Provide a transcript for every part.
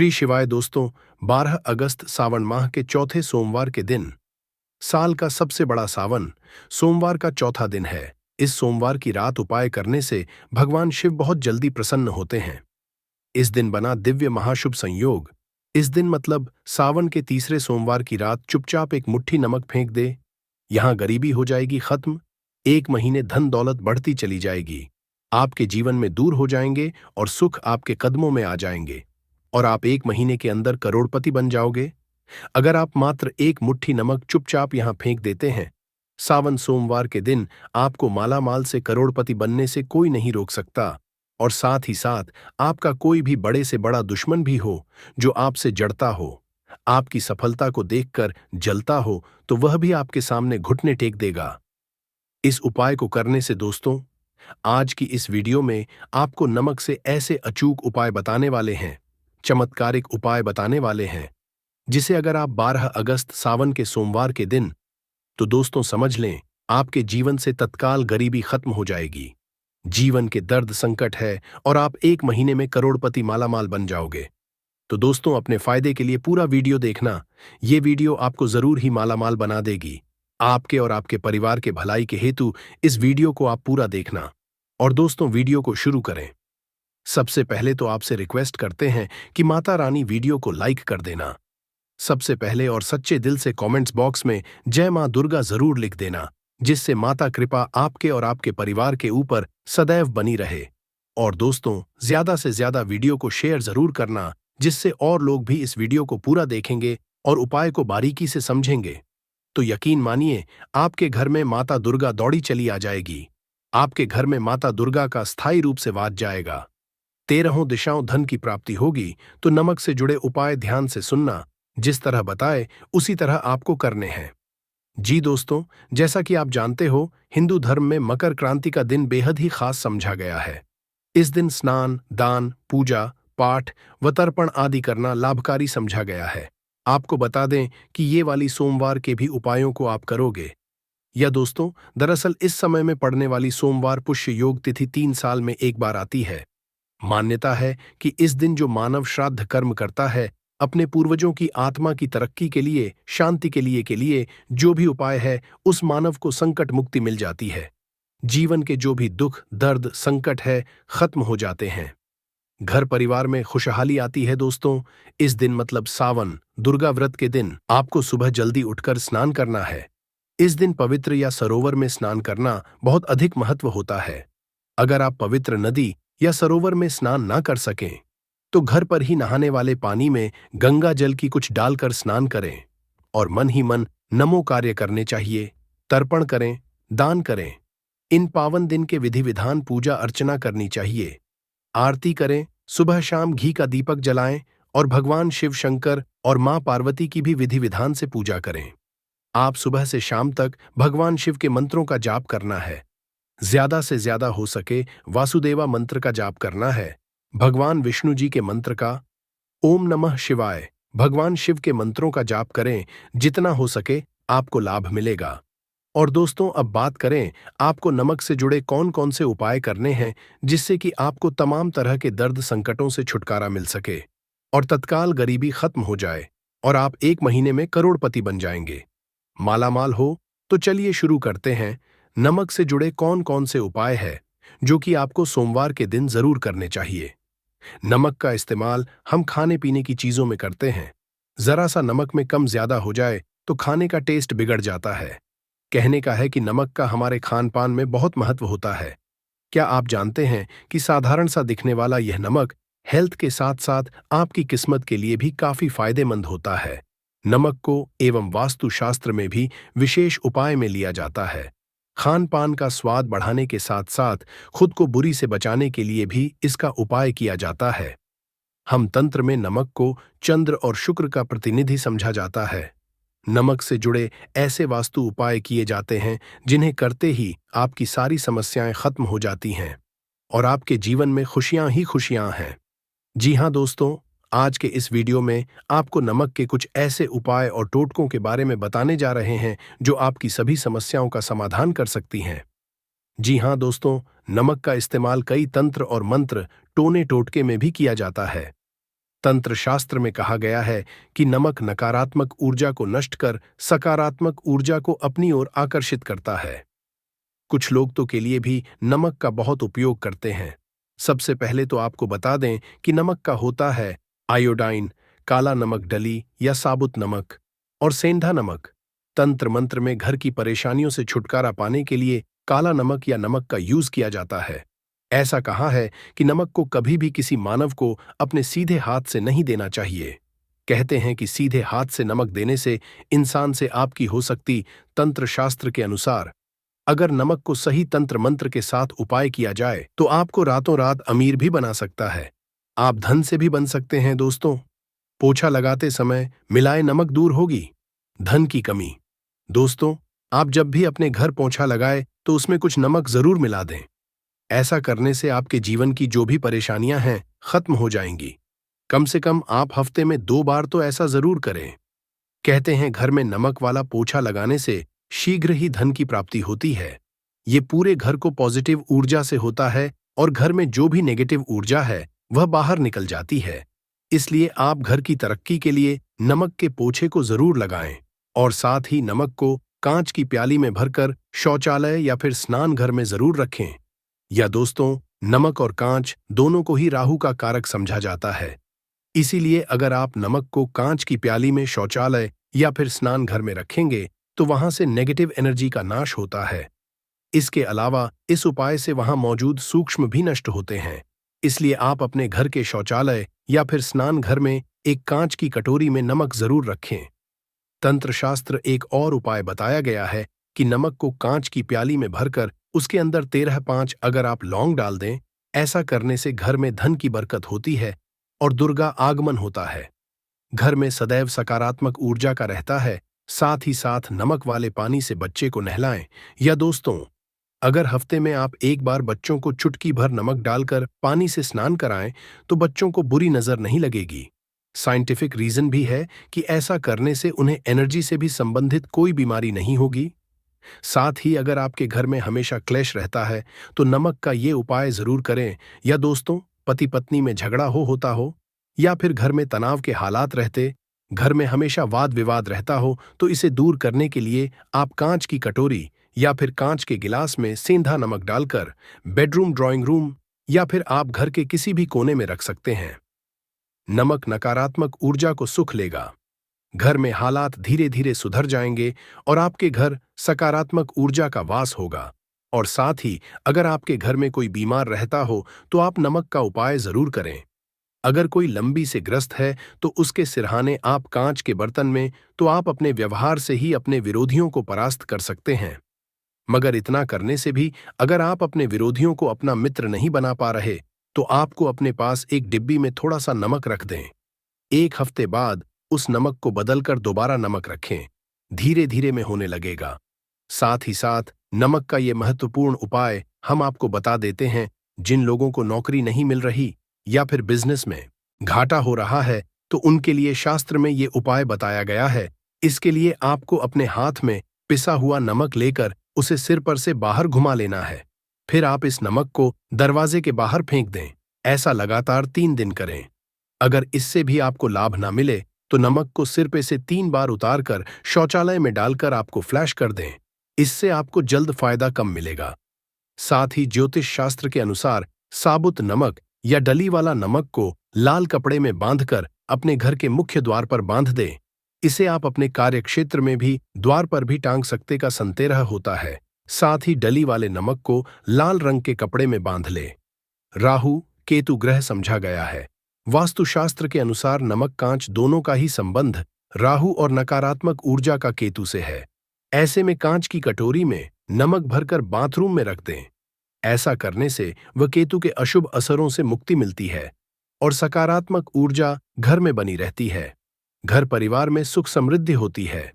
श्री शिवाय दोस्तों। 12 अगस्त सावन माह के चौथे सोमवार के दिन, साल का सबसे बड़ा सावन सोमवार का चौथा दिन है। इस सोमवार की रात उपाय करने से भगवान शिव बहुत जल्दी प्रसन्न होते हैं। इस दिन बना दिव्य महाशुभ संयोग। इस दिन मतलब सावन के तीसरे सोमवार की रात चुपचाप एक मुट्ठी नमक फेंक दे। यहां गरीबी हो जाएगी खत्म। 1 महीने धन दौलत बढ़ती चली जाएगी। आपके जीवन में दूर हो जाएंगे और सुख आपके कदमों में आ जाएंगे और आप 1 महीने के अंदर करोड़पति बन जाओगे। अगर आप मात्र एक मुट्ठी नमक चुपचाप यहां फेंक देते हैं, सावन सोमवार के दिन आपको मालामाल से करोड़पति बनने से कोई नहीं रोक सकता। और साथ ही साथ आपका कोई भी बड़े से बड़ा दुश्मन भी हो जो आपसे जड़ता हो, आपकी सफलता को देखकर जलता हो, तो वह भी आपके सामने घुटने टेक देगा। इस उपाय को करने से दोस्तों, आज की इस वीडियो में आपको नमक से ऐसे अचूक उपाय बताने वाले हैं, चमत्कारिक उपाय बताने वाले हैं, जिसे अगर आप 12 अगस्त सावन के सोमवार के दिन, तो दोस्तों समझ लें, आपके जीवन से तत्काल गरीबी खत्म हो जाएगी। जीवन के दर्द संकट है और आप 1 महीने में करोड़पति मालामाल बन जाओगे। तो दोस्तों अपने फायदे के लिए पूरा वीडियो देखना। ये वीडियो आपको जरूर ही मालामाल बना देगी। आपके और आपके परिवार के भलाई के हेतु इस वीडियो को आप पूरा देखना। और दोस्तों वीडियो को शुरू करें। सबसे पहले तो आपसे रिक्वेस्ट करते हैं कि माता रानी वीडियो को लाइक कर देना। सबसे पहले और सच्चे दिल से कमेंट्स बॉक्स में जय मां दुर्गा जरूर लिख देना, जिससे माता कृपा आपके और आपके परिवार के ऊपर सदैव बनी रहे। और दोस्तों ज्यादा से ज्यादा वीडियो को शेयर जरूर करना, जिससे और लोग भी इस वीडियो को पूरा देखेंगे और उपाय को बारीकी से समझेंगे। तो यकीन मानिए, आपके घर में माता दुर्गा दौड़ी चली आ जाएगी। आपके घर में माता दुर्गा का स्थायी रूप से वास जाएगा। 13 दिशाओं धन की प्राप्ति होगी। तो नमक से जुड़े उपाय ध्यान से सुनना। जिस तरह बताए उसी तरह आपको करने हैं। जी दोस्तों, जैसा कि आप जानते हो, हिंदू धर्म में मकर क्रांति का दिन बेहद ही खास समझा गया है। इस दिन स्नान, दान, पूजा पाठ व तर्पण आदि करना लाभकारी समझा गया है। आपको बता दें कि ये वाली सोमवार के भी उपायों को आप करोगे। या दोस्तों, दरअसल इस समय में पड़ने वाली सोमवार पुष्य योग तिथि 3 साल में एक बार आती है। मान्यता है कि इस दिन जो मानव श्राद्ध कर्म करता है, अपने पूर्वजों की आत्मा की तरक्की के लिए, शांति के लिए जो भी उपाय है, उस मानव को संकट मुक्ति मिल जाती है। जीवन के जो भी दुख दर्द संकट है, खत्म हो जाते हैं। घर परिवार में खुशहाली आती है। दोस्तों इस दिन मतलब सावन दुर्गा व्रत के दिन आपको सुबह जल्दी उठकर स्नान करना है। इस दिन पवित्र या सरोवर में स्नान करना बहुत अधिक महत्व होता है। अगर आप पवित्र नदी या सरोवर में स्नान ना कर सकें, तो घर पर ही नहाने वाले पानी में गंगा जल की कुछ डालकर स्नान करें और मन ही मन नमो कार्य करने चाहिए। तर्पण करें, दान करें। इन पावन दिन के विधि विधान पूजा अर्चना करनी चाहिए। आरती करें, सुबह शाम घी का दीपक जलाएं और भगवान शिव शंकर और मां पार्वती की भी विधि विधान से पूजा करें। आप सुबह से शाम तक भगवान शिव के मंत्रों का जाप करना है। ज्यादा से ज्यादा हो सके वासुदेवा मंत्र का जाप करना है। भगवान विष्णु जी के मंत्र का, ओम नमः शिवाय, भगवान शिव के मंत्रों का जाप करें। जितना हो सके आपको लाभ मिलेगा। और दोस्तों अब बात करें आपको नमक से जुड़े कौन कौन से उपाय करने हैं, जिससे कि आपको तमाम तरह के दर्द संकटों से छुटकारा मिल सके और तत्काल गरीबी खत्म हो जाए और आप 1 महीने में करोड़पति बन जाएंगे, मालामाल हो। तो चलिए शुरू करते हैं। नमक से जुड़े कौन कौन से उपाय है जो कि आपको सोमवार के दिन जरूर करने चाहिए। नमक का इस्तेमाल हम खाने पीने की चीजों में करते हैं। जरा सा नमक में कम ज्यादा हो जाए तो खाने का टेस्ट बिगड़ जाता है। कहने का है कि नमक का हमारे खान पान में बहुत महत्व होता है। क्या आप जानते हैं कि साधारण सा दिखने वाला यह नमक हेल्थ के साथ साथ आपकी किस्मत के लिए भी काफी फायदेमंद होता है। नमक को एवं वास्तुशास्त्र में भी विशेष उपाय में लिया जाता है। खान पान का स्वाद बढ़ाने के साथ साथ खुद को बुरी से बचाने के लिए भी इसका उपाय किया जाता है। हम तंत्र में नमक को चंद्र और शुक्र का प्रतिनिधि समझा जाता है। नमक से जुड़े ऐसे वास्तु उपाय किए जाते हैं जिन्हें करते ही आपकी सारी समस्याएं खत्म हो जाती हैं और आपके जीवन में खुशियां ही खुशियां हैं। जी हां दोस्तों, आज के इस वीडियो में आपको नमक के कुछ ऐसे उपाय और टोटकों के बारे में बताने जा रहे हैं जो आपकी सभी समस्याओं का समाधान कर सकती हैं। जी हां दोस्तों, नमक का इस्तेमाल कई तंत्र और मंत्र, टोने टोटके में भी किया जाता है। तंत्र शास्त्र में कहा गया है कि नमक नकारात्मक ऊर्जा को नष्ट कर सकारात्मक ऊर्जा को अपनी ओर आकर्षित करता है। कुछ लोग तो के लिए भी नमक का बहुत उपयोग करते हैं। सबसे पहले तो आपको बता दें कि नमक का होता है आयोडाइन, काला नमक डली या साबुत नमक, और सेंधा नमक। तंत्र मंत्र में घर की परेशानियों से छुटकारा पाने के लिए काला नमक या नमक का यूज किया जाता है। ऐसा कहा है कि नमक को कभी भी किसी मानव को अपने सीधे हाथ से नहीं देना चाहिए। कहते हैं कि सीधे हाथ से नमक देने से इंसान से आपकी हो सकती। तंत्र शास्त्र के अनुसार अगर नमक को सही तंत्र मंत्र के साथ उपाय किया जाए तो आपको रातों रात अमीर भी बना सकता है। आप धन से भी बन सकते हैं दोस्तों। पोछा लगाते समय मिलाए नमक दूर होगी धन की कमी। दोस्तों, आप जब भी अपने घर पोछा लगाए तो उसमें कुछ नमक जरूर मिला दें। ऐसा करने से आपके जीवन की जो भी परेशानियां हैं खत्म हो जाएंगी। कम से कम आप हफ्ते में 2 बार तो ऐसा जरूर करें। कहते हैं घर में नमक वाला पोछा लगाने से शीघ्र ही धन की प्राप्ति होती है। ये पूरे घर को पॉजिटिव ऊर्जा से होता है और घर में जो भी नेगेटिव ऊर्जा है वह बाहर निकल जाती है। इसलिए आप घर की तरक्की के लिए नमक के पोछे को जरूर लगाएं और साथ ही नमक को कांच की प्याली में भरकर शौचालय या फिर स्नान घर में जरूर रखें। या दोस्तों, नमक और कांच दोनों को ही राहु का कारक समझा जाता है। इसीलिए अगर आप नमक को कांच की प्याली में शौचालय या फिर स्नान घर में रखेंगे तो वहां से नेगेटिव एनर्जी का नाश होता है। इसके अलावा इस उपाय से वहां मौजूद सूक्ष्म भी नष्ट होते हैं। इसलिए आप अपने घर के शौचालय या फिर स्नान घर में एक कांच की कटोरी में नमक जरूर रखें। तंत्र शास्त्र एक और उपाय बताया गया है कि नमक को कांच की प्याली में भरकर उसके अंदर 13-5 अगर आप लौंग डाल दें। ऐसा करने से घर में धन की बरकत होती है और दुर्गा आगमन होता है। घर में सदैव सकारात्मक ऊर्जा का रहता है। साथ ही साथ नमक वाले पानी से बच्चे को नहलाएं। या दोस्तों, अगर हफ्ते में आप एक बार बच्चों को चुटकी भर नमक डालकर पानी से स्नान कराएं तो बच्चों को बुरी नजर नहीं लगेगी। साइंटिफिक रीजन भी है कि ऐसा करने से उन्हें एनर्जी से भी संबंधित कोई बीमारी नहीं होगी। साथ ही अगर आपके घर में हमेशा क्लेश रहता है तो नमक का ये उपाय जरूर करें। या दोस्तों, पति पत्नी में झगड़ा होता हो या फिर घर में तनाव के हालात रहते, घर में हमेशा वाद विवाद रहता हो तो इसे दूर करने के लिए आप कांच की कटोरी या फिर कांच के गिलास में सेंधा नमक डालकर बेडरूम, ड्राइंग रूम या फिर आप घर के किसी भी कोने में रख सकते हैं। नमक नकारात्मक ऊर्जा को सुख लेगा। घर में हालात धीरे धीरे सुधर जाएंगे और आपके घर सकारात्मक ऊर्जा का वास होगा। और साथ ही अगर आपके घर में कोई बीमार रहता हो तो आप नमक का उपाय जरूर करें। अगर कोई लंबी से ग्रस्त है तो उसके सिरहाने आप कांच के बर्तन में, तो आप अपने व्यवहार से ही अपने विरोधियों को परास्त कर सकते हैं। मगर इतना करने से भी अगर आप अपने विरोधियों को अपना मित्र नहीं बना पा रहे तो आपको अपने पास एक डिब्बी में थोड़ा सा नमक रख दें। 1 हफ्ते बाद उस नमक को बदलकर दोबारा नमक रखें। धीरे धीरे में होने लगेगा। साथ ही साथ नमक का ये महत्वपूर्ण उपाय हम आपको बता देते हैं। जिन लोगों को नौकरी नहीं मिल रही या फिर बिजनेस में घाटा हो रहा है तो उनके लिए शास्त्र में ये उपाय बताया गया है। इसके लिए आपको अपने हाथ में पिसा हुआ नमक लेकर उसे सिर पर से बाहर घुमा लेना है। फिर आप इस नमक को दरवाजे के बाहर फेंक दें। ऐसा लगातार 3 दिन करें। अगर इससे भी आपको लाभ ना मिले तो नमक को सिर पे से 3 बार उतारकर शौचालय में डालकर आपको फ्लैश कर दें। इससे आपको जल्द फायदा कम मिलेगा। साथ ही ज्योतिष शास्त्र के अनुसार साबुत नमक या डली वाला नमक को लाल कपड़े में बांधकर अपने घर के मुख्य द्वार पर बांध दें। इसे आप अपने कार्य क्षेत्र में भी द्वार पर भी टांग सकते का संदेह होता है। साथ ही डली वाले नमक को लाल रंग के कपड़े में बांध ले। राहु केतु ग्रह समझा गया है। वास्तुशास्त्र के अनुसार नमक कांच दोनों का ही संबंध राहु और नकारात्मक ऊर्जा का केतु से है। ऐसे में कांच की कटोरी में नमक भरकर बाथरूम में रख दें। ऐसा करने से वह केतु के अशुभ असरों से मुक्ति मिलती है और सकारात्मक ऊर्जा घर में बनी रहती है। घर परिवार में सुख समृद्धि होती है।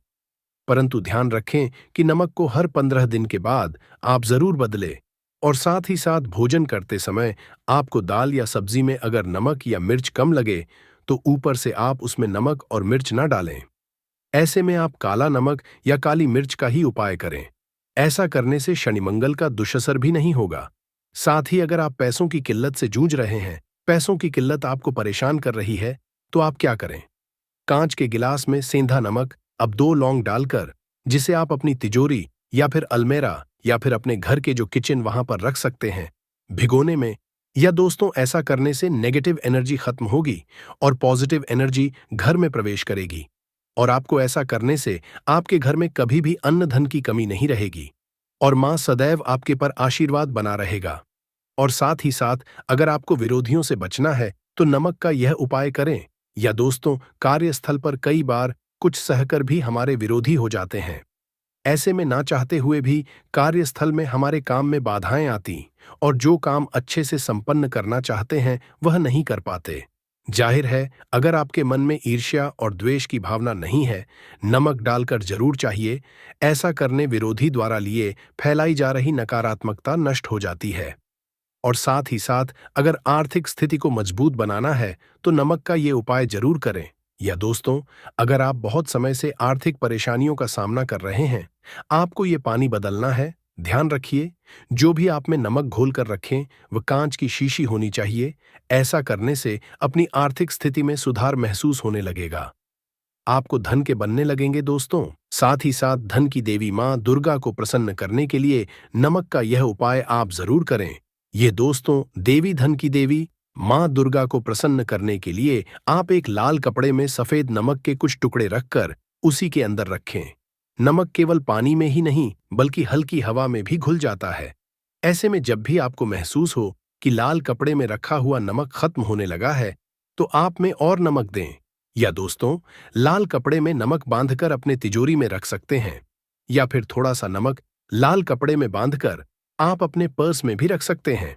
परंतु ध्यान रखें कि नमक को हर 15 दिन के बाद आप जरूर बदलें। और साथ ही साथ भोजन करते समय आपको दाल या सब्जी में अगर नमक या मिर्च कम लगे तो ऊपर से आप उसमें नमक और मिर्च न डालें। ऐसे में आप काला नमक या काली मिर्च का ही उपाय करें। ऐसा करने से शनि मंगल का दुष्असर भी नहीं होगा। साथ ही अगर आप पैसों की किल्लत से जूझ रहे हैं, पैसों की किल्लत आपको परेशान कर रही है, तो आप क्या करें? कांच के गिलास में सेंधा नमक अब 2 लौंग डालकर, जिसे आप अपनी तिजोरी या फिर अलमेरा या फिर अपने घर के जो किचन वहां पर रख सकते हैं, भिगोने में। या दोस्तों, ऐसा करने से नेगेटिव एनर्जी खत्म होगी और पॉजिटिव एनर्जी घर में प्रवेश करेगी। और आपको ऐसा करने से आपके घर में कभी भी अन्न धन की कमी नहीं रहेगी और मां सदैव आपके पर आशीर्वाद बना रहेगा। और साथ ही साथ अगर आपको विरोधियों से बचना है तो नमक का यह उपाय करें। या दोस्तों, कार्यस्थल पर कई बार कुछ सहकर भी हमारे विरोधी हो जाते हैं। ऐसे में ना चाहते हुए भी कार्यस्थल में हमारे काम में बाधाएं आती और जो काम अच्छे से संपन्न करना चाहते हैं वह नहीं कर पाते। जाहिर है, अगर आपके मन में ईर्ष्या और द्वेष की भावना नहीं है, नमक डालकर जरूर चाहिए। ऐसा करने विरोधी द्वारा लिए फैलाई जा रही नकारात्मकता नष्ट हो जाती है। और साथ ही साथ अगर आर्थिक स्थिति को मजबूत बनाना है तो नमक का ये उपाय जरूर करें। या दोस्तों, अगर आप बहुत समय से आर्थिक परेशानियों का सामना कर रहे हैं, आपको ये पानी बदलना है। ध्यान रखिए, जो भी आप में नमक घोल कर रखें वह कांच की शीशी होनी चाहिए। ऐसा करने से अपनी आर्थिक स्थिति में सुधार महसूस होने लगेगा। आपको धन के बनने लगेंगे दोस्तों। साथ ही साथ धन की देवी मां दुर्गा को प्रसन्न करने के लिए नमक का यह उपाय आप जरूर करें। ये दोस्तों, देवी धन की देवी मां दुर्गा को प्रसन्न करने के लिए आप एक लाल कपड़े में सफेद नमक के कुछ टुकड़े रखकर उसी के अंदर रखें। नमक केवल पानी में ही नहीं बल्कि हल्की हवा में भी घुल जाता है। ऐसे में जब भी आपको महसूस हो कि लाल कपड़े में रखा हुआ नमक खत्म होने लगा है, तो आप में और नमक दें। या दोस्तों, लाल कपड़े में नमक बांधकर अपने तिजोरी में रख सकते हैं। या फिर थोड़ा सा नमक लाल कपड़े में बांधकर आप अपने पर्स में भी रख सकते हैं।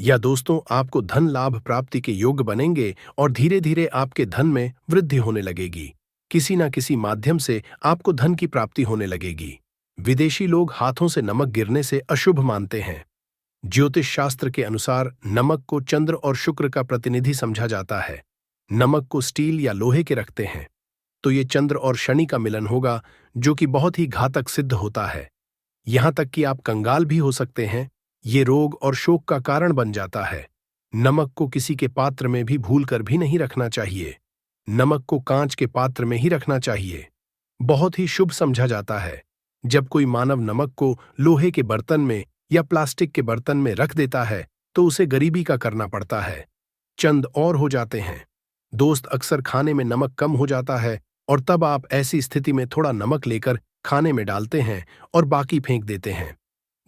या दोस्तों, आपको धन लाभ प्राप्ति के योग्य बनेंगे और धीरे धीरे आपके धन में वृद्धि होने लगेगी। किसी न किसी माध्यम से आपको धन की प्राप्ति होने लगेगी। विदेशी लोग हाथों से नमक गिरने से अशुभ मानते हैं। ज्योतिष शास्त्र के अनुसार नमक को चंद्र और शुक्र का प्रतिनिधि समझा जाता है। नमक को स्टील या लोहे के रखते हैं तो ये चंद्र और शनि का मिलन होगा, जो कि बहुत ही घातक सिद्ध होता है। यहां तक कि आप कंगाल भी हो सकते हैं। ये रोग और शोक का कारण बन जाता है। नमक को किसी के पात्र में भी भूलकर भी नहीं रखना चाहिए। नमक को कांच के पात्र में ही रखना चाहिए। बहुत ही शुभ समझा जाता है। जब कोई मानव नमक को लोहे के बर्तन में या प्लास्टिक के बर्तन में रख देता है तो उसे गरीबी का करना पड़ता है। चंद और हो जाते हैं। दोस्त, अक्सर खाने में नमक कम हो जाता है और तब आप ऐसी स्थिति में थोड़ा नमक लेकर खाने में डालते हैं और बाकी फेंक देते हैं,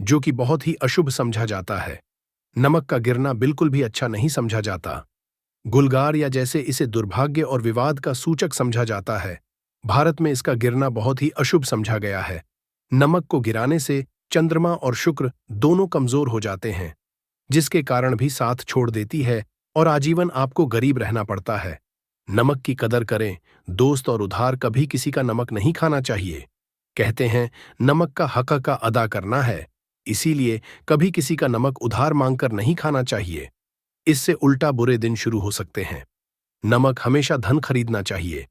जो कि बहुत ही अशुभ समझा जाता है। नमक का गिरना बिल्कुल भी अच्छा नहीं समझा जाता। गुलगार या जैसे इसे दुर्भाग्य और विवाद का सूचक समझा जाता है। भारत में इसका गिरना बहुत ही अशुभ समझा गया है। नमक को गिराने से चंद्रमा और शुक्र दोनों कमजोर हो जाते हैं, जिसके कारण भी साथ छोड़ देती है और आजीवन आपको गरीब रहना पड़ता है। नमक की कदर करें दोस्त, और उधार कभी किसी का नमक नहीं खाना चाहिए। कहते हैं नमक का हक का अदा करना है, इसीलिए कभी किसी का नमक उधार मांगकर नहीं खाना चाहिए। इससे उल्टा बुरे दिन शुरू हो सकते हैं। नमक हमेशा धन खरीदना चाहिए।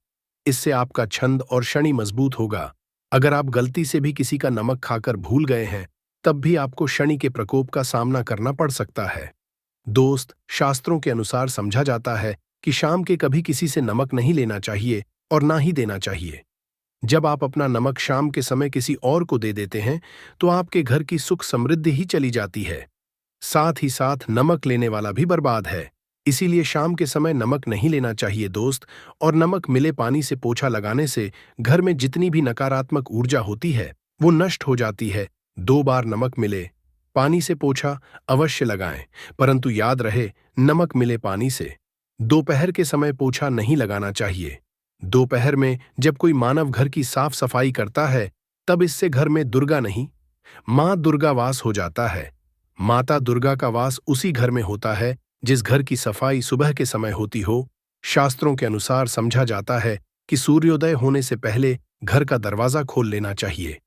इससे आपका छंद और शनि मजबूत होगा। अगर आप गलती से भी किसी का नमक खाकर भूल गए हैं, तब भी आपको शनि के प्रकोप का सामना करना पड़ सकता है। दोस्त, शास्त्रों के अनुसार समझा जाता है कि शाम के कभी किसी से नमक नहीं लेना चाहिए और ना ही देना चाहिए। जब आप अपना नमक शाम के समय किसी और को दे देते हैं तो आपके घर की सुख समृद्धि ही चली जाती है। साथ ही साथ नमक लेने वाला भी बर्बाद है। इसीलिए शाम के समय नमक नहीं लेना चाहिए दोस्त। और नमक मिले पानी से पोछा लगाने से घर में जितनी भी नकारात्मक ऊर्जा होती है वो नष्ट हो जाती है। 2 बार नमक मिले पानी से पोछा अवश्य लगाएं, परंतु याद रहे, नमक मिले पानी से दोपहर के समय पोछा नहीं लगाना चाहिए। दोपहर में जब कोई मानव घर की साफ सफाई करता है, तब इससे घर में दुर्गा नहीं, मां दुर्गा वास हो जाता है। माता दुर्गा का वास उसी घर में होता है जिस घर की सफाई सुबह के समय होती हो। शास्त्रों के अनुसार समझा जाता है कि सूर्योदय होने से पहले घर का दरवाजा खोल लेना चाहिए,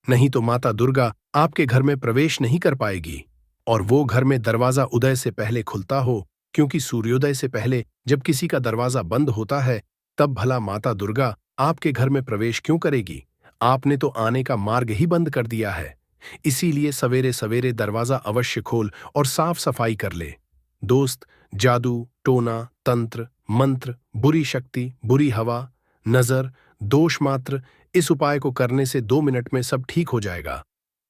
नहीं तो माता दुर्गा आपके घर में प्रवेश नहीं कर पाएगी। और वो घर में दरवाजा उदय से पहले खुलता हो, क्योंकि सूर्योदय से पहले जब किसी का दरवाजा बंद होता है तब भला माता दुर्गा आपके घर में प्रवेश क्यों करेगी? आपने तो आने का मार्ग ही बंद कर दिया है। इसीलिए सवेरे सवेरे दरवाजा अवश्य खोल और साफ सफाई कर ले। दोस्त, जादू, टोना, तंत्र, मंत्र, बुरी शक्ति, बुरी हवा, नजर, दोष मात्र, इस उपाय को करने से 2 मिनट में सब ठीक हो जाएगा।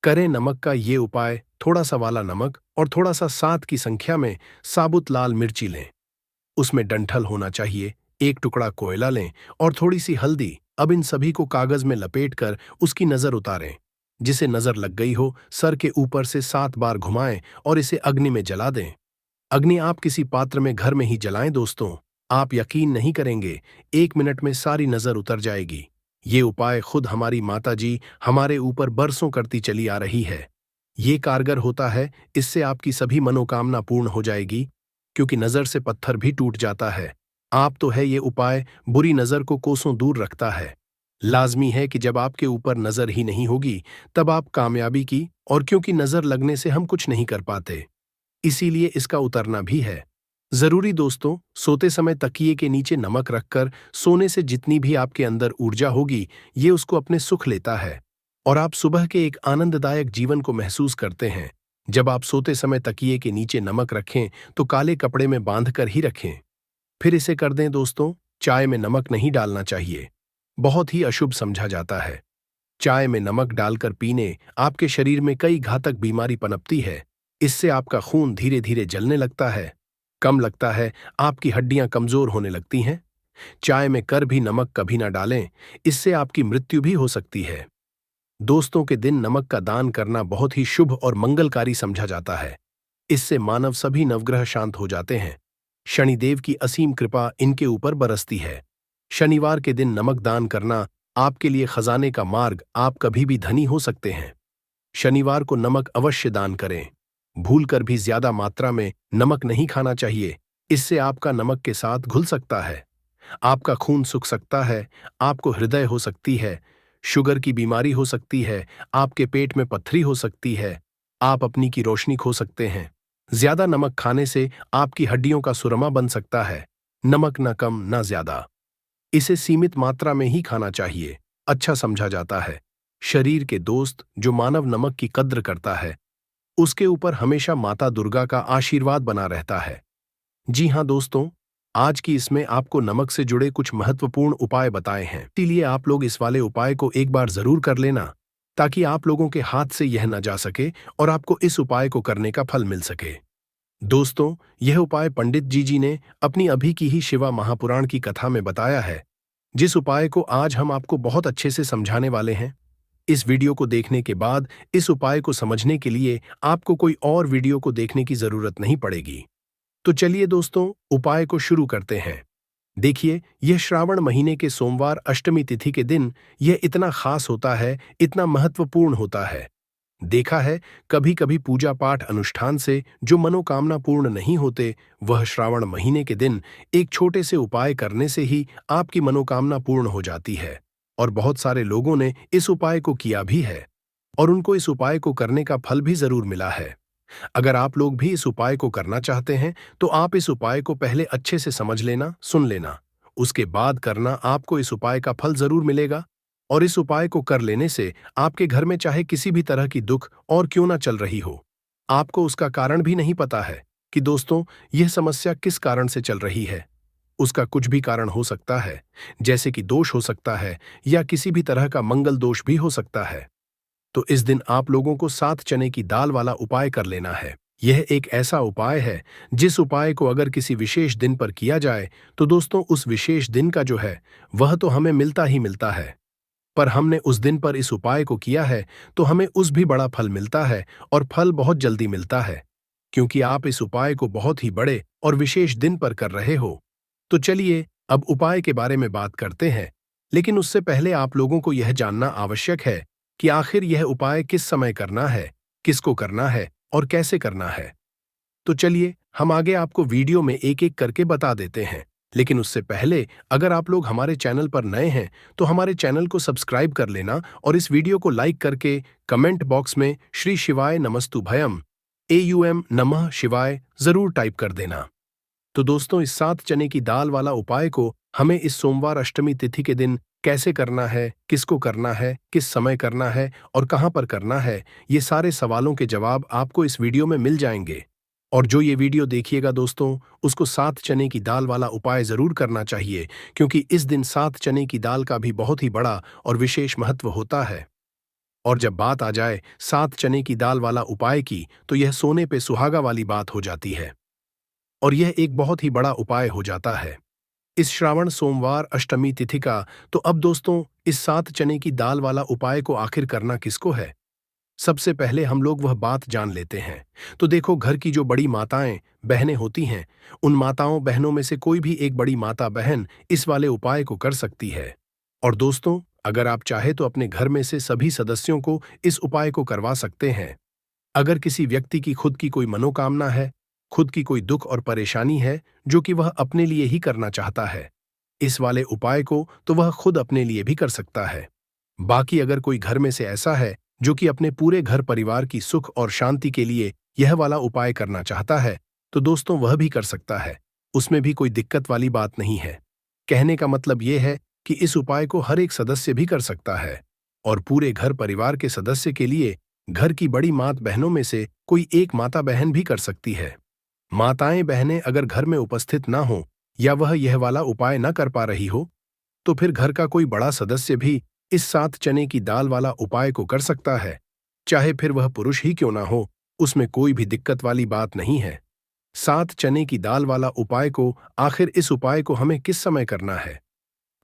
करें नमक का ये उपाय। थोड़ा सा वाला नमक और थोड़ा सा 7 की संख्या में साबुत लाल मिर्ची लें। उसमें डंठल होना चाहिए। 1 टुकड़ा कोयला लें और थोड़ी सी हल्दी। अब इन सभी को कागज में लपेटकर उसकी नजर उतारें। जिसे नजर लग गई हो, सर के ऊपर से 7 बार घुमाएं और इसे अग्नि में जला दें। अग्नि आप किसी पात्र में घर में ही जलाएं दोस्तों। आप यकीन नहीं करेंगे, 1 मिनट में सारी नजर उतर जाएगी। ये उपाय खुद हमारी माता जी हमारे ऊपर बरसों करती चली आ रही है। ये कारगर होता है। इससे आपकी सभी मनोकामना पूर्ण हो जाएगी, क्योंकि नजर से पत्थर भी टूट जाता है। आप तो है, ये उपाय बुरी नजर को कोसों दूर रखता है। लाजमी है कि जब आपके ऊपर नजर ही नहीं होगी, तब आप कामयाबी की, और क्योंकि नजर लगने से हम कुछ नहीं कर पाते, इसीलिए इसका उतरना भी है जरूरी दोस्तों। सोते समय तकिए के नीचे नमक रखकर सोने से जितनी भी आपके अंदर ऊर्जा होगी, ये उसको अपने सुख लेता है और आप सुबह के एक आनंददायक जीवन को महसूस करते हैं। जब आप सोते समय तकिए के नीचे नमक रखें तो काले कपड़े में बांधकर ही रखें। फिर इसे कर दें दोस्तों। चाय में नमक नहीं डालना चाहिए, बहुत ही अशुभ समझा जाता है। चाय में नमक डालकर पीने आपके शरीर में कई घातक बीमारी पनपती है। इससे आपका खून धीरे धीरे जलने लगता है, कम लगता है, आपकी हड्डियां कमजोर होने लगती हैं। चाय में कर भी नमक कभी ना डालें, इससे आपकी मृत्यु भी हो सकती है। दोस्तों के दिन नमक का दान करना बहुत ही शुभ और मंगलकारी समझा जाता है। इससे मानव सभी नवग्रह शांत हो जाते हैं। शनिदेव की असीम कृपा इनके ऊपर बरसती है। शनिवार के दिन नमक दान करना आपके लिए खजाने का मार्ग, आप कभी भी धनी हो सकते हैं। शनिवार को नमक अवश्य दान करें। भूलकर भी ज्यादा मात्रा में नमक नहीं खाना चाहिए। इससे आपका नमक के साथ घुल सकता है, आपका खून सूख सकता है, आपको हृदय हो सकती है, शुगर की बीमारी हो सकती है, आपके पेट में पत्थरी हो सकती है, आप अपनी की रोशनी खो सकते हैं। ज्यादा नमक खाने से आपकी हड्डियों का सुरमा बन सकता है। नमक न कम न ज्यादा, इसे सीमित मात्रा में ही खाना चाहिए, अच्छा समझा जाता है। शरीर के दोस्त, जो मानव नमक की कद्र करता है, उसके ऊपर हमेशा माता दुर्गा का आशीर्वाद बना रहता है। जी हां दोस्तों, आज की इसमें आपको नमक से जुड़े कुछ महत्वपूर्ण उपाय बताए हैं, इसीलिए आप लोग इस वाले उपाय को एक बार जरूर कर लेना, ताकि आप लोगों के हाथ से यह न जा सके और आपको इस उपाय को करने का फल मिल सके। दोस्तों, यह उपाय पंडित जी ने अपनी अभी की ही शिवा महापुराण की कथा में बताया है, जिस उपाय को आज हम आपको बहुत अच्छे से समझाने वाले हैं। इस वीडियो को देखने के बाद इस उपाय को समझने के लिए आपको कोई और वीडियो को देखने की जरूरत नहीं पड़ेगी। तो चलिए दोस्तों, उपाय को शुरू करते हैं। देखिए, यह श्रावण महीने के सोमवार अष्टमी तिथि के दिन यह इतना खास होता है, इतना महत्वपूर्ण होता है। देखा है, कभी कभी पूजा पाठ अनुष्ठान से जो मनोकामना पूर्ण नहीं होते, वह श्रावण महीने के दिन एक छोटे से उपाय करने से ही आपकी मनोकामना पूर्ण हो जाती है। और बहुत सारे लोगों ने इस उपाय को किया भी है और उनको इस उपाय को करने का फल भी जरूर मिला है। अगर आप लोग भी इस उपाय को करना चाहते हैं, तो आप इस उपाय को पहले अच्छे से समझ लेना, सुन लेना, उसके बाद करना। आपको इस उपाय का फल जरूर मिलेगा। और इस उपाय को कर लेने से आपके घर में चाहे किसी भी तरह की दुख और क्यों ना चल रही हो, आपको उसका कारण भी नहीं पता है कि दोस्तों यह समस्या किस कारण से चल रही है। उसका कुछ भी कारण हो सकता है, जैसे कि दोष हो सकता है या किसी भी तरह का मंगल दोष भी हो सकता है। तो इस दिन आप लोगों को 7 चने की दाल वाला उपाय कर लेना है। यह एक ऐसा उपाय है जिस उपाय को अगर किसी विशेष दिन पर किया जाए, तो दोस्तों उस विशेष दिन का जो है वह तो हमें मिलता ही मिलता है। पर हमने उस दिन पर इस उपाय को किया है तो हमें उस भी बड़ा फल मिलता है, और फल बहुत जल्दी मिलता है, क्योंकि आप इस उपाय को बहुत ही बड़े और विशेष दिन पर कर रहे हो। तो चलिए अब उपाय के बारे में बात करते हैं, लेकिन उससे पहले आप लोगों को यह जानना आवश्यक है कि आखिर यह उपाय किस समय करना है, किसको करना है और कैसे करना है। तो चलिए हम आगे आपको वीडियो में एक एक करके बता देते हैं। लेकिन उससे पहले अगर आप लोग हमारे चैनल पर नए हैं, तो हमारे चैनल को सब्सक्राइब कर लेना और इस वीडियो को लाइक करके कमेंट बॉक्स में श्री शिवाय नमस्तु भयम AUM नमः शिवाय जरूर टाइप कर देना। तो दोस्तों, इस 7 चने की दाल वाला उपाय को हमें इस सोमवार अष्टमी तिथि के दिन कैसे करना है, किसको करना है, किस समय करना है और कहां पर करना है, ये सारे सवालों के जवाब आपको इस वीडियो में मिल जाएंगे। और जो ये वीडियो देखिएगा दोस्तों, उसको सात चने की दाल वाला उपाय जरूर करना चाहिए, क्योंकि इस दिन सात चने की दाल का भी बहुत ही बड़ा और विशेष महत्व होता है। और जब बात आ जाए सात चने की दाल वाला उपाय की, तो यह सोने पे सुहागा वाली बात हो जाती है और यह एक बहुत ही बड़ा उपाय हो जाता है। इस श्रावण सोमवार अष्टमी तिथि का, तो अब दोस्तों इस सात चने की दाल वाला उपाय को आखिर करना किसको है? सबसे पहले हम लोग वह बात जान लेते हैं। तो देखो, घर की जो बड़ी माताएं बहनें होती हैं, उन माताओं बहनों में से कोई भी एक बड़ी माता बहन इस वाले उपाय को कर सकती है। और दोस्तों, अगर आप चाहे तो अपने घर में से सभी सदस्यों को इस उपाय को करवा सकते हैं। अगर किसी व्यक्ति की खुद की कोई मनोकामना है, खुद की कोई दुख और परेशानी है जो कि वह अपने लिए ही करना चाहता है, इस वाले उपाय को तो वह खुद अपने लिए भी कर सकता है। बाकी अगर कोई घर में से ऐसा है जो कि अपने पूरे घर परिवार की सुख और शांति के लिए यह वाला उपाय करना चाहता है, तो दोस्तों वह भी कर सकता है। उसमें भी कोई दिक्कत वाली बात नहीं है। कहने का मतलब यह है कि इस उपाय को हर एक सदस्य भी कर सकता है और पूरे घर परिवार के सदस्य के लिए घर की बड़ी माता बहनों में से कोई एक माता बहन भी कर सकती है। माताएं बहनें अगर घर में उपस्थित ना हो या वह यह वाला उपाय न कर पा रही हो, तो फिर घर का कोई बड़ा सदस्य भी इस सात चने की दाल वाला उपाय को कर सकता है। चाहे फिर वह पुरुष ही क्यों ना हो, उसमें कोई भी दिक्कत वाली बात नहीं है। सात चने की दाल वाला उपाय को, आखिर इस उपाय को हमें किस समय करना है?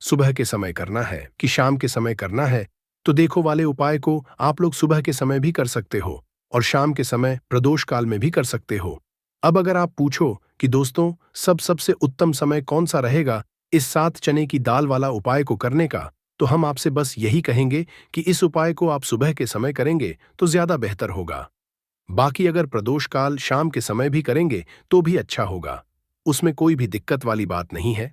सुबह के समय करना है कि शाम के समय करना है? तो देखो, वाले उपाय को आप लोग सुबह के समय भी कर सकते हो और शाम के समय प्रदोष काल में भी कर सकते हो। अब अगर आप पूछो कि दोस्तों सबसे उत्तम समय कौन सा रहेगा इस सात चने की दाल वाला उपाय को करने का, तो हम आपसे बस यही कहेंगे कि इस उपाय को आप सुबह के समय करेंगे तो ज्यादा बेहतर होगा। बाकी अगर प्रदोष काल शाम के समय भी करेंगे तो भी अच्छा होगा, उसमें कोई भी दिक्कत वाली बात नहीं है।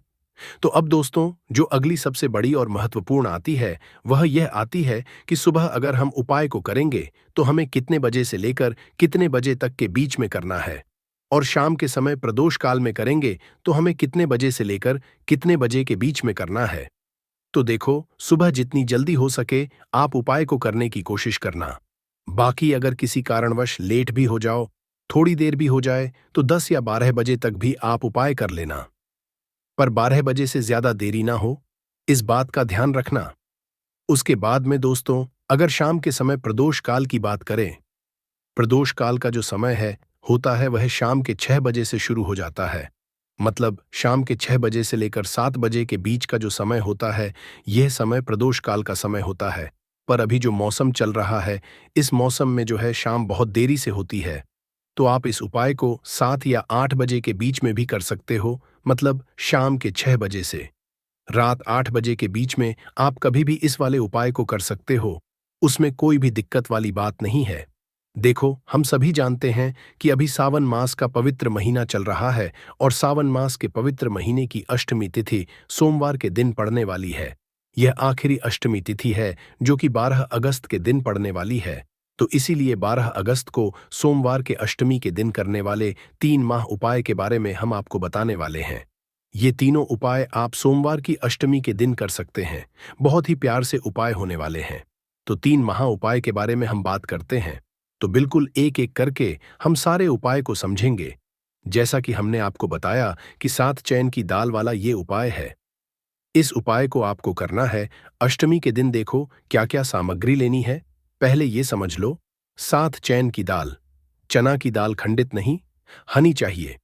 तो अब दोस्तों, जो अगली सबसे बड़ी और महत्वपूर्ण आती है, वह यह आती है कि सुबह अगर हम उपाय को करेंगे तो हमें कितने बजे से लेकर कितने बजे तक के बीच में करना है, और शाम के समय प्रदोष काल में करेंगे तो हमें कितने बजे से लेकर कितने बजे के बीच में करना है। तो देखो, सुबह जितनी जल्दी हो सके आप उपाय को करने की कोशिश करना। बाकी अगर किसी कारणवश लेट भी हो जाओ, थोड़ी देर भी हो जाए, तो 10 या 12 बजे तक भी आप उपाय कर लेना, पर 12 बजे से ज्यादा देरी ना हो, इस बात का ध्यान रखना। उसके बाद में दोस्तों, अगर शाम के समय प्रदोष काल की बात करें, प्रदोष काल का जो समय है होता है वह शाम के 6 बजे से शुरू हो जाता है। मतलब शाम के 6 बजे से लेकर 7 बजे के बीच का जो समय होता है, यह समय प्रदोष काल का समय होता है। पर अभी जो मौसम चल रहा है, इस मौसम में जो है शाम बहुत देरी से होती है, तो आप इस उपाय को 7 या 8 बजे के बीच में भी कर सकते हो। मतलब शाम के 6 बजे से रात 8 बजे के बीच में आप कभी भी इस वाले उपाय को कर सकते हो, उसमें कोई भी दिक्कत वाली बात नहीं है। देखो, हम सभी जानते हैं कि अभी सावन मास का पवित्र महीना चल रहा है और सावन मास के पवित्र महीने की अष्टमी तिथि सोमवार के दिन पड़ने वाली है। यह आखिरी अष्टमी तिथि है जो कि 12 अगस्त के दिन पड़ने वाली है। तो इसीलिए 12 अगस्त को सोमवार के अष्टमी के दिन करने वाले 3 माह उपाय के बारे में हम आपको बताने वाले हैं। ये तीनों उपाय आप सोमवार की अष्टमी के दिन कर सकते हैं। बहुत ही प्यार से उपाय होने वाले हैं। तो 3 महा उपाय के बारे में हम बात करते हैं, तो बिल्कुल एक एक करके हम सारे उपाय को समझेंगे। जैसा कि हमने आपको बताया कि 7 चैन की दाल वाला ये उपाय है। इस उपाय को आपको करना है अष्टमी के दिन। देखो क्या क्या सामग्री लेनी है, पहले ये समझ लो। 7 चैन की दाल, चना की दाल खंडित नहीं, हनी चाहिए।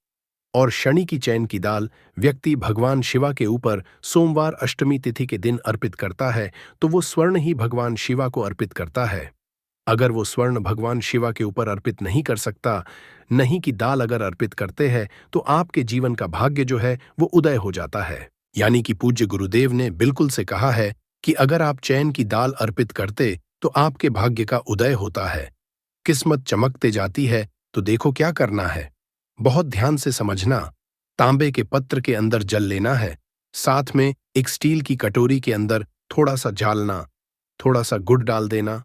और शनि की चैन की दाल व्यक्ति भगवान शिवा के ऊपर सोमवार अष्टमी तिथि के दिन अर्पित करता है, तो वो स्वर्ण ही भगवान शिवा को अर्पित करता है। अगर वो स्वर्ण भगवान शिवा के ऊपर अर्पित नहीं कर सकता, नहीं की दाल अगर अर्पित करते हैं, तो आपके जीवन का भाग्य जो है वो उदय हो जाता है। यानी कि पूज्य गुरुदेव ने बिल्कुल से कहा है कि अगर आप चैन की दाल अर्पित करते तो आपके भाग्य का उदय होता है, किस्मत चमकते जाती है। तो देखो क्या करना है, बहुत ध्यान से समझना। तांबे के पत्र के अंदर जल लेना है, साथ में एक स्टील की कटोरी के अंदर थोड़ा सा झालना, थोड़ा सा गुड़ डाल देना,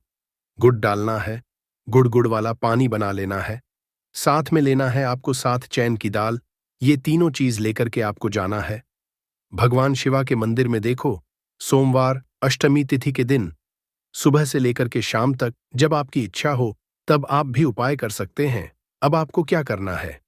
गुड़ डालना है, गुड़ वाला पानी बना लेना है। साथ में लेना है आपको 7 चैन की दाल। ये तीनों चीज लेकर के आपको जाना है भगवान शिवा के मंदिर में। देखो, सोमवार अष्टमी तिथि के दिन सुबह से लेकर के शाम तक जब आपकी इच्छा हो तब आप भी उपाय कर सकते हैं। अब आपको क्या करना है,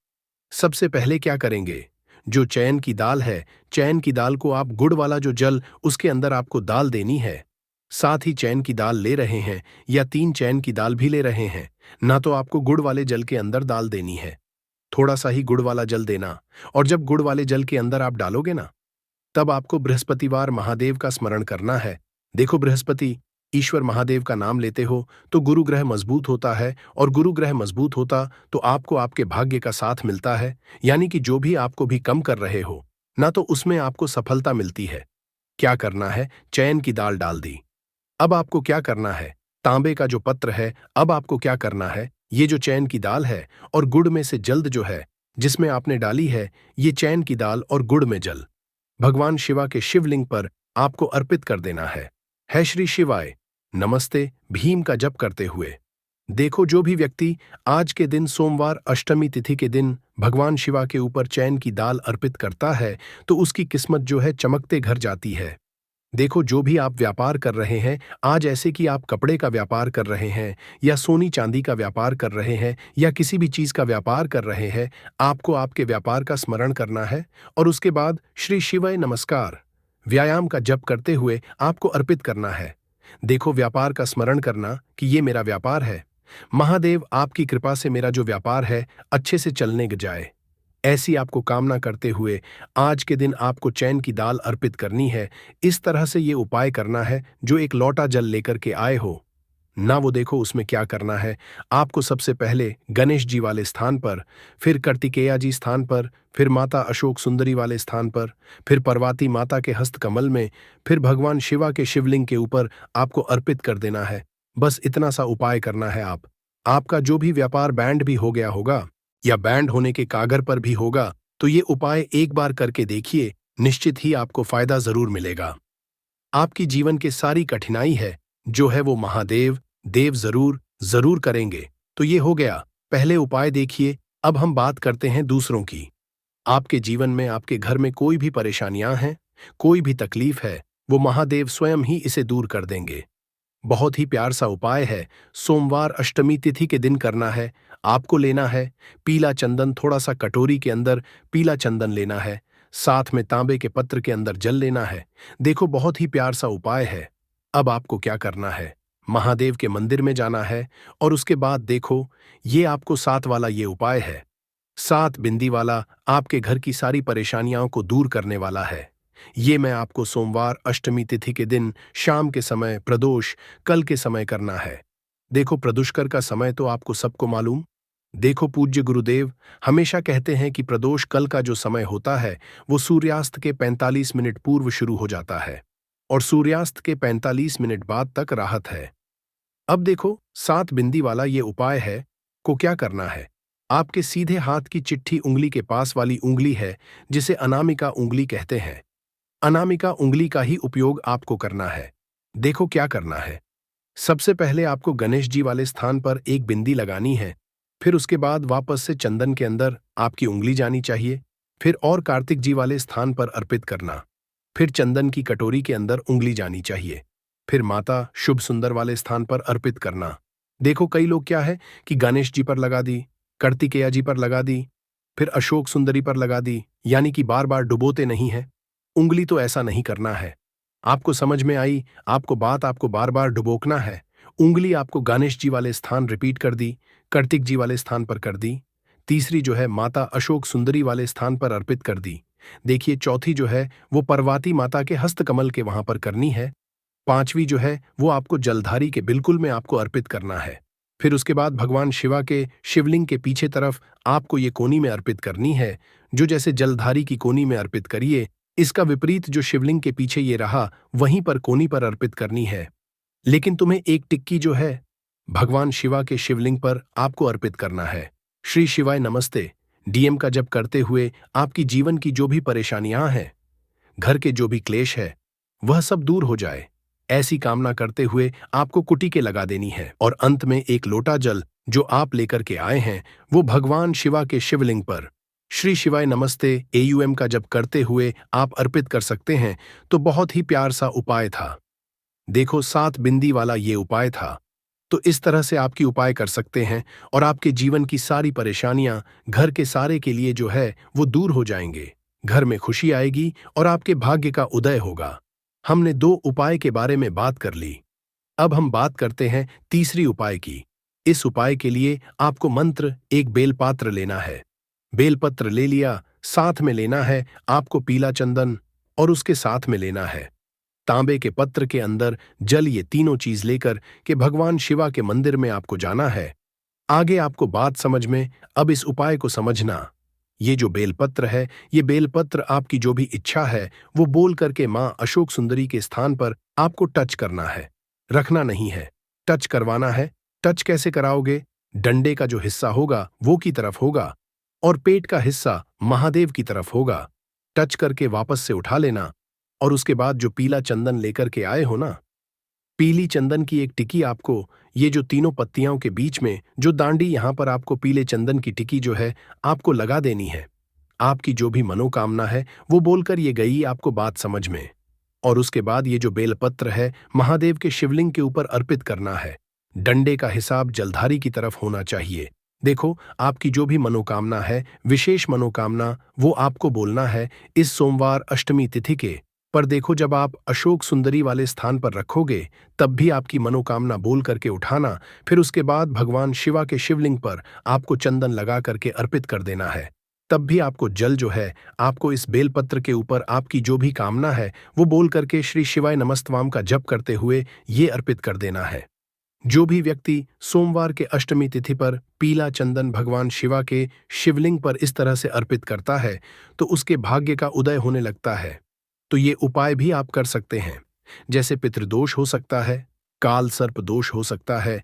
सबसे पहले क्या करेंगे? जो चयन की दाल है, चयन की दाल को आप गुड़ वाला जो जल उसके अंदर आपको दाल देनी है। साथ ही चयन की दाल ले रहे हैं या 3 चयन की दाल भी ले रहे हैं, ना तो आपको गुड़ वाले जल के अंदर दाल देनी है। थोड़ा सा ही गुड़ वाला जल देना, और जब गुड़ वाले जल के अंदर आप डालोगे ना, तब आपको बृहस्पतिवार महादेव का स्मरण करना है। देखो बृहस्पति, ईश्वर महादेव का नाम लेते हो तो गुरु ग्रह मजबूत होता है, और गुरु ग्रह मजबूत होता तो आपको आपके भाग्य का साथ मिलता है, यानी कि जो भी आपको भी कम कर रहे हो ना, तो उसमें आपको सफलता मिलती है। क्या करना है? चयन की दाल डाल दी। अब आपको क्या करना है? तांबे का जो पत्र है, अब आपको क्या करना है? ये जो चयन की दाल है और गुड़ में से जल्द जो है जिसमें आपने डाली है, ये चयन की दाल और गुड़ में जल भगवान शिवा के शिवलिंग पर आपको अर्पित कर देना है श्री शिवाय नमस्ते भीम का जप करते हुए। देखो जो भी व्यक्ति आज के दिन सोमवार अष्टमी तिथि के दिन भगवान शिवा के ऊपर चैन की दाल अर्पित करता है, तो उसकी किस्मत जो है चमकते घर जाती है। देखो जो भी आप व्यापार कर रहे हैं आज, ऐसे कि आप कपड़े का व्यापार कर रहे हैं या सोनी चांदी का व्यापार कर रहे हैं या किसी भी चीज का व्यापार कर रहे हैं, आपको आपके व्यापार का स्मरण करना है और उसके बाद श्री शिवाय नमस्कार व्यायाम का जप करते हुए आपको अर्पित करना है। देखो व्यापार का स्मरण करना कि ये मेरा व्यापार है, महादेव आपकी कृपा से मेरा जो व्यापार है अच्छे से चलने जाए, ऐसी आपको कामना करते हुए आज के दिन आपको चैन की दाल अर्पित करनी है। इस तरह से ये उपाय करना है, जो एक लोटा जल लेकर के आए हो ना, वो देखो उसमें क्या करना है। आपको सबसे पहले गणेश जी वाले स्थान पर, फिर कार्तिकेया जी स्थान पर, फिर माता अशोक सुंदरी वाले स्थान पर, फिर पार्वती माता के हस्त कमल में, फिर भगवान शिवा के शिवलिंग के ऊपर आपको अर्पित कर देना है। बस इतना सा उपाय करना है। आपका जो भी व्यापार बैंड भी हो गया होगा या बैंड होने के कागर पर भी होगा, तो ये उपाय एक बार करके देखिए, निश्चित ही आपको फायदा जरूर मिलेगा। आपकी जीवन के सारी कठिनाई है जो है वो महादेव देव जरूर जरूर करेंगे। तो ये हो गया पहले उपाय। देखिए अब हम बात करते हैं दूसरों की। आपके जीवन में आपके घर में कोई भी परेशानियां हैं, कोई भी तकलीफ है, वो महादेव स्वयं ही इसे दूर कर देंगे। बहुत ही प्यार सा उपाय है, सोमवार अष्टमी तिथि के दिन करना है। आपको लेना है पीला चंदन, थोड़ा सा कटोरी के अंदर पीला चंदन लेना है, साथ में तांबे के पत्र के अंदर जल लेना है। देखो बहुत ही प्यार सा उपाय है। अब आपको क्या करना है? महादेव के मंदिर में जाना है और उसके बाद देखो ये आपको 7 वाला ये उपाय है। 7 बिंदी वाला आपके घर की सारी परेशानियों को दूर करने वाला है। ये मैं आपको सोमवार अष्टमी तिथि के दिन शाम के समय प्रदोष कल के समय करना है। देखो प्रदुष्कर का समय तो आपको सबको मालूम। देखो पूज्य गुरुदेव हमेशा कहते हैं कि प्रदोष कल का जो समय होता है वो सूर्यास्त के 45 मिनट पूर्व शुरू हो जाता है और सूर्यास्त के 45 मिनट बाद तक राहत है। अब देखो 7 बिंदी वाला ये उपाय है को क्या करना है? आपके सीधे हाथ की चिट्ठी उंगली के पास वाली उंगली है जिसे अनामिका उंगली कहते हैं, अनामिका उंगली का ही उपयोग आपको करना है। देखो क्या करना है। सबसे पहले आपको गणेश जी वाले स्थान पर एक बिंदी लगानी है, फिर उसके बाद वापस से चंदन के अंदर आपकी उंगली जानी चाहिए, फिर और कार्तिक जी वाले स्थान पर अर्पित करना, फिर चंदन की कटोरी के अंदर उंगली जानी चाहिए, फिर माता शुभ सुंदर वाले स्थान पर अर्पित करना। देखो कई लोग क्या है कि गणेश जी पर लगा दी, कार्तिकेया जी पर लगा दी, फिर अशोक सुंदरी पर लगा दी, यानी कि बार बार डुबोते नहीं है उंगली। तो ऐसा नहीं करना है। आपको समझ में आई आपको बात? आपको बार बार डुबोकना है उंगली। आपको गणेश जी वाले स्थान रिपीट कर दी, कार्तिक जी वाले स्थान पर कर दी, तीसरी जो है माता अशोक सुंदरी वाले स्थान पर अर्पित कर दी। देखिए चौथी जो है वो पार्वती माता के हस्त कमल के वहां पर करनी है। पांचवी जो है वो आपको जलधारी के बिल्कुल में आपको अर्पित करना है। फिर उसके बाद भगवान शिवा के शिवलिंग के पीछे तरफ आपको ये कोनी में अर्पित करनी है, जो जैसे जलधारी की कोनी में अर्पित करिए, इसका विपरीत जो शिवलिंग के पीछे ये रहा वहीं पर कोनी पर अर्पित करनी है। लेकिन तुम्हें एक टिक्की जो है भगवान शिवा के शिवलिंग पर आपको अर्पित करना है। श्री शिवाय नमस्ते डीएम का जप करते हुए आपकी जीवन की जो भी परेशानियां हैं, घर के जो भी क्लेश है, वह सब दूर हो जाए, ऐसी कामना करते हुए आपको कुटिके लगा देनी है। और अंत में एक लोटा जल जो आप लेकर के आए हैं वो भगवान शिवा के शिवलिंग पर श्री शिवाय नमस्ते एयूएम का जप करते हुए आप अर्पित कर सकते हैं। तो बहुत ही प्यार सा उपाय था। देखो 7 बिंदी वाला ये उपाय था। तो इस तरह से आपकी उपाय कर सकते हैं और आपके जीवन की सारी परेशानियां घर के सारे के लिए जो है वो दूर हो जाएंगे। घर में खुशी आएगी और आपके भाग्य का उदय होगा। हमने 2 उपाय के बारे में बात कर ली। अब हम बात करते हैं तीसरी उपाय की। इस उपाय के लिए आपको मंत्र एक बेलपात्र लेना है। बेलपत्र ले लिया, साथ में लेना है आपको पीला चंदन और उसके साथ में लेना है तांबे के पत्र के अंदर जल। ये तीनों चीज लेकर के भगवान शिवा के मंदिर में आपको जाना है। आगे आपको बात समझ में, अब इस उपाय को समझना। ये जो बेलपत्र है, ये बेलपत्र आपकी जो भी इच्छा है वो बोल करके मां अशोक सुंदरी के स्थान पर आपको टच करना है, रखना नहीं है, टच करवाना है। टच कैसे कराओगे? डंडे का जो हिस्सा होगा वो की तरफ होगा और पेट का हिस्सा महादेव की तरफ होगा। टच करके वापस से उठा लेना और उसके बाद जो पीला चंदन लेकर के आए हो ना, पीली चंदन की एक टिकी आपको, ये जो तीनों पत्तियों के बीच में जो दांडी, यहां पर आपको पीले चंदन की टिकी जो है आपको लगा देनी है। आपकी जो भी मनोकामना है वो बोलकर ये गई आपको बात समझ में। और उसके बाद ये जो बेलपत्र है महादेव के शिवलिंग के ऊपर अर्पित करना है। डंडे का हिसाब जलधारी की तरफ होना चाहिए। देखो, आपकी जो भी मनोकामना है, विशेष मनोकामना, वो आपको बोलना है इस सोमवार अष्टमी तिथि के। पर देखो, जब आप अशोक सुंदरी वाले स्थान पर रखोगे तब भी आपकी मनोकामना बोल करके उठाना। फिर उसके बाद भगवान शिवा के शिवलिंग पर आपको चंदन लगा करके अर्पित कर देना है। तब भी आपको जल जो है आपको इस बेलपत्र के ऊपर आपकी जो भी कामना है वो बोल करके श्री शिवाय नमस्तवाम का जप करते हुए ये अर्पित कर देना है। जो भी व्यक्ति सोमवार के अष्टमी तिथि पर पीला चंदन भगवान शिवा के शिवलिंग पर इस तरह से अर्पित करता है तो उसके भाग्य का उदय होने लगता है। तो ये उपाय भी आप कर सकते हैं। जैसे पितृदोष हो सकता है, काल सर्प दोष हो सकता है,